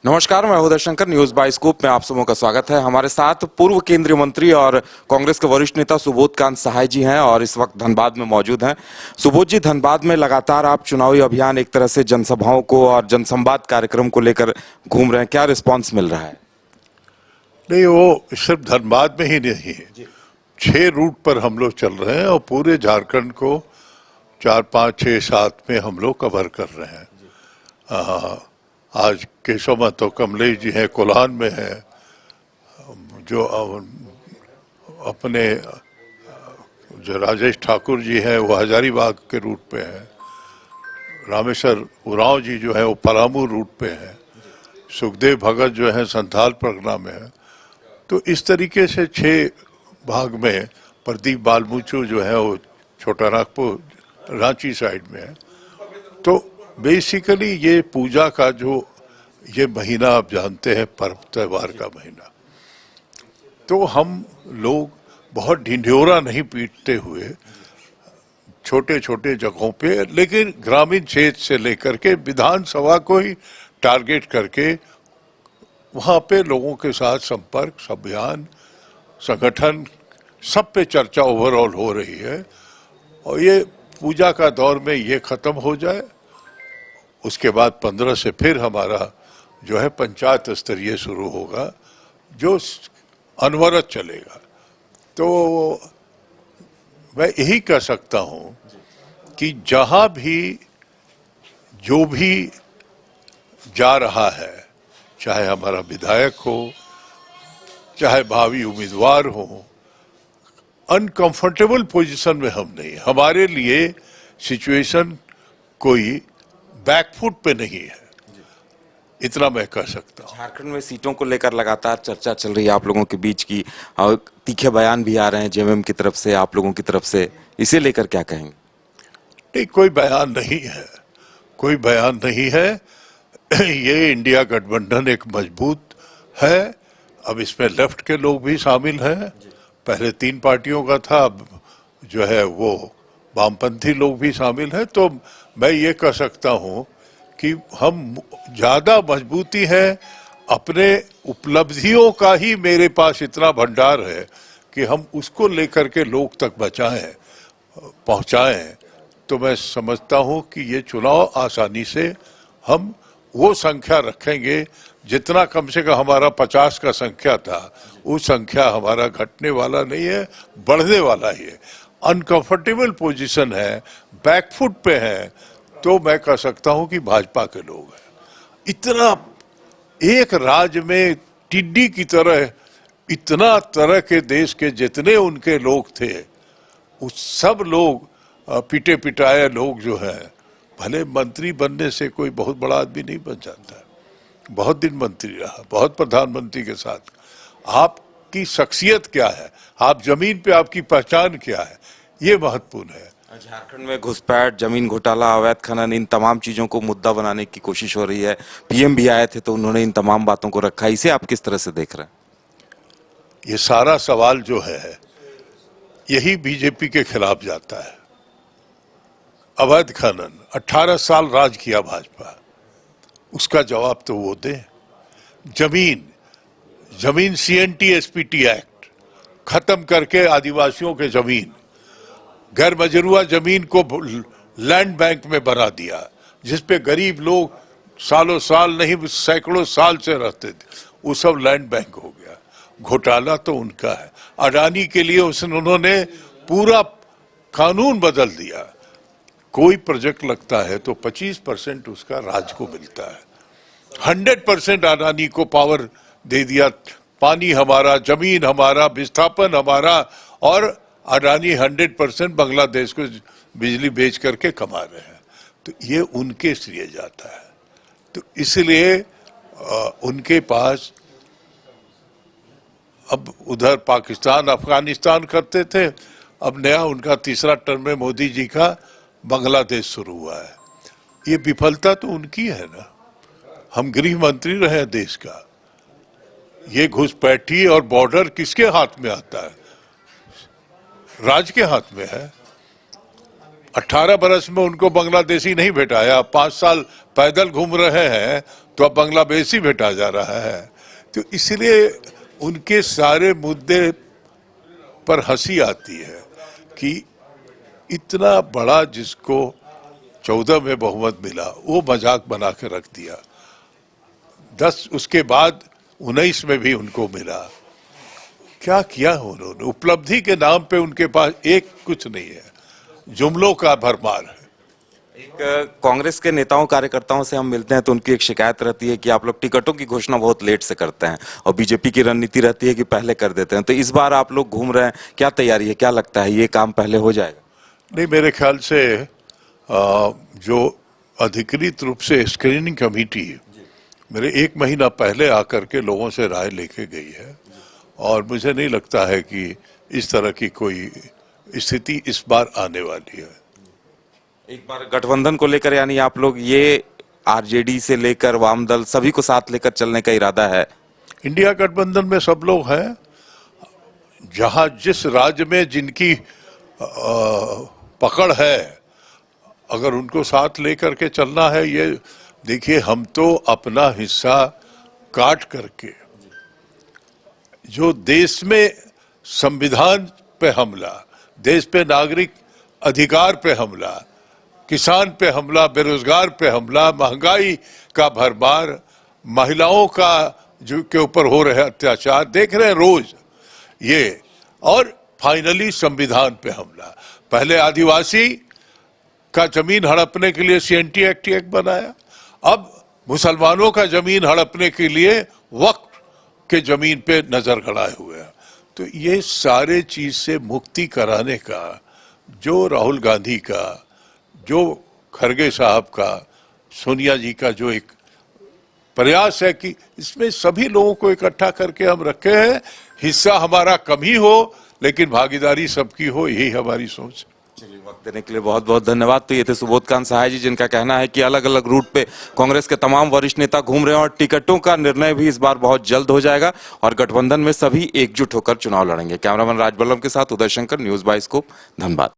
नमस्कार, मैं उदय Shankar. News by scoop में आप सबों का स्वागत है। हमारे साथ पूर्व केंद्रीय मंत्री और कांग्रेस के वरिष्ठ नेता सुबोध कांत सहाय जी हैं और इस वक्त धनबाद में मौजूद हैं। सुबोध जी, धनबाद में लगातार आप चुनावी अभियान, एक तरह से जनसभाओं को और जनसंवाद कार्यक्रम को लेकर घूम रहे हैं, क्या रिस्पांस मिल रहा है? नहीं, वो सिर्फ धनबाद में ही नहीं है, 6 रूट पर हम लोग चल रहे हैं और पूरे झारखंड को 4, 5, 6, 7 में हम लोग कवर कर रहे हैं। आज केशव महतो कमलेश जी हैं, कोल्हान में है, जो अपने जो राजेश ठाकुर जी हैं वो हजारीबाग के रूट पे हैं, रामेश्वर उरांव जी जो है वो पलामू रूट पे है, सुखदेव भगत जो है संथाल परगना में है। तो इस तरीके से 6 भाग में प्रदीप बालमूचो जो है वो छोटा नागपुर रांची साइड में है। तो बेसिकली ये पूजा का जो ये महीना आप जानते हैं, पर्व त्योहार का महीना, तो हम लोग बहुत ढिंढोरा नहीं पीटते हुए छोटे छोटे जगहों पे, लेकिन ग्रामीण क्षेत्र से लेकर के विधानसभा को ही टारगेट करके वहाँ पे लोगों के साथ संपर्क, अभियान, संगठन, सब पे चर्चा ओवरऑल हो रही है। और ये पूजा का दौर में ये खत्म हो जाए, उसके बाद 15 से फिर हमारा जो है पंचायत स्तरीय शुरू होगा, जो अनवरत चलेगा। तो मैं यही कह सकता हूँ कि जहाँ भी जो भी जा रहा है, चाहे हमारा विधायक हो, चाहे भावी उम्मीदवार हो, अनकंफर्टेबल पोजीशन में हम नहीं। हमारे लिए सिचुएशन कोई बैकफुट पे नहीं है, इतना मैं कह सकता हूँ। झारखंड में सीटों को लेकर लगातार चर्चा चल रही है आप लोगों के बीच की, और तीखे बयान भी आ रहे हैं जेएमएम की तरफ से, आप लोगों की तरफ से, इसे लेकर क्या कहेंगे? नहीं, कोई बयान नहीं है, कोई बयान नहीं है। ये इंडिया गठबंधन एक मजबूत है। अब इसमें लेफ्ट के लोग भी शामिल हैं, पहले 3 पार्टियों का था, अब जो है वो वामपंथी लोग भी शामिल हैं। तो मैं ये कह सकता हूँ कि हम ज्यादा मजबूती है, अपने उपलब्धियों का ही मेरे पास इतना भंडार है कि हम उसको लेकर के लोग तक पहुंचाएं। तो मैं समझता हूं कि ये चुनाव आसानी से हम वो संख्या रखेंगे जितना कम से कम हमारा 50 का संख्या था, वो संख्या हमारा घटने वाला नहीं है, बढ़ने वाला ही है। अनकंफर्टेबल पोजीशन है, बैकफुट पे है, तो मैं कह सकता हूं कि भाजपा के लोग हैं। इतना एक राज्य में टिड्डी की तरह इतना तरह के देश के जितने उनके लोग थे, उस सब लोग पिटे पिटाए लोग जो है, भले मंत्री बनने से कोई बहुत बड़ा आदमी नहीं बन जाता, बहुत दिन मंत्री रहा, बहुत प्रधानमंत्री के साथ, आपकी शख्सियत क्या है, आप जमीन पे आपकी पहचान क्या है, ये महत्वपूर्ण है। झारखंड में घुसपैठ, जमीन घोटाला, अवैध खनन, इन तमाम चीजों को मुद्दा बनाने की कोशिश हो रही है। पीएम भी आए थे तो उन्होंने इन तमाम बातों को रखा, इसे आप किस तरह से देख रहे हैं? ये सारा सवाल जो है यही बीजेपी के खिलाफ जाता है। अवैध खनन, 18 साल राज किया भाजपा, उसका जवाब तो वो दे। जमीन सीएनटी एसपीटी एक्ट खत्म करके आदिवासियों के जमीन, गैर मजरूआ जमीन को लैंड बैंक में बना दिया, जिसपे गरीब लोग सालों साल नहीं सैकड़ों साल से रहते थे, वो सब लैंड बैंक हो गया। घोटाला तो उनका है। अडानी के लिए उन्होंने पूरा कानून बदल दिया। कोई प्रोजेक्ट लगता है तो 25% उसका राज्य को मिलता है। 100% अडानी को पावर दे दिया, पानी हमारा, जमीन हमारा, विस्थापन हमारा, और अडानी 100% बांग्लादेश को बिजली बेच करके कमा रहे हैं। तो ये उनके श्रेय जाता है। तो इसलिए उनके पास अब उधर पाकिस्तान, अफगानिस्तान करते थे, अब नया उनका तीसरा टर्म में मोदी जी का बांग्लादेश शुरू हुआ है। ये विफलता तो उनकी है ना। हम गृह मंत्री रहे देश का, ये घुसपैठी और बॉर्डर किसके हाथ में आता है? राज्य के हाथ में है। 18 बरस में उनको बांग्लादेशी नहीं भेटाया, 5 साल पैदल घूम रहे हैं तो अब बांग्लादेशी भेटा जा रहा है। तो इसलिए उनके सारे मुद्दे पर हंसी आती है कि इतना बड़ा जिसको 14 में बहुमत मिला वो मजाक बना के रख दिया। 10 उसके बाद 19 में भी उनको मिला। क्या किया उन्होंने? उपलब्धि के नाम पे उनके पास एक कुछ नहीं है, जुमलों का भरमार है। एक कांग्रेस के नेताओं कार्यकर्ताओं से हम मिलते हैं तो उनकी एक शिकायत रहती है कि आप लोग टिकटों की घोषणा बहुत लेट से करते हैं और बीजेपी की रणनीति रहती है कि पहले कर देते हैं। तो इस बार आप लोग घूम रहे हैं, क्या तैयारी है, क्या लगता है ये काम पहले हो जाएगा? नहीं, मेरे ख्याल से जो अधिकृत रूप से स्क्रीनिंग कमेटी मेरे 1 महीना पहले आकर के लोगों से राय लेके गई है और मुझे नहीं लगता है कि इस तरह की कोई स्थिति इस बार आने वाली है। एक बार गठबंधन को लेकर यानी आप लोग ये आरजेडी से लेकर वाम दल सभी को साथ लेकर चलने का इरादा है? इंडिया गठबंधन में सब लोग हैं। जहां जिस राज्य में जिनकी पकड़ है, अगर उनको साथ लेकर के चलना है, ये देखिए हम तो अपना हिस्सा काट करके जो देश में संविधान पे हमला, देश पे नागरिक अधिकार पे हमला, किसान पे हमला, बेरोजगार पे हमला, महंगाई का भरमार, महिलाओं का जो के ऊपर हो रहे अत्याचार देख रहे हैं रोज ये, और फाइनली संविधान पे हमला। पहले आदिवासी का जमीन हड़पने के लिए CNT एक्ट बनाया, अब मुसलमानों का जमीन हड़पने के लिए वक्फ के जमीन पे नजर गड़ाए हुए हैं। तो ये सारे चीज से मुक्ति कराने का जो राहुल गांधी का, जो खरगे साहब का, सोनिया जी का जो एक प्रयास है कि इसमें सभी लोगों को इकट्ठा करके हम रखे हैं, हिस्सा हमारा कम ही हो लेकिन भागीदारी सबकी हो, यही हमारी सोच है। चलिए, वक्त देने के लिए बहुत बहुत धन्यवाद। तो ये थे सुबोधकांत सहाय जी, जिनका कहना है कि अलग अलग रूट पे कांग्रेस के तमाम वरिष्ठ नेता घूम रहे हैं और टिकटों का निर्णय भी इस बार बहुत जल्द हो जाएगा और गठबंधन में सभी एकजुट होकर चुनाव लड़ेंगे। कैमरामैन राजबल्लभ के साथ Uday Shankar, news by scoop, Dhanbad.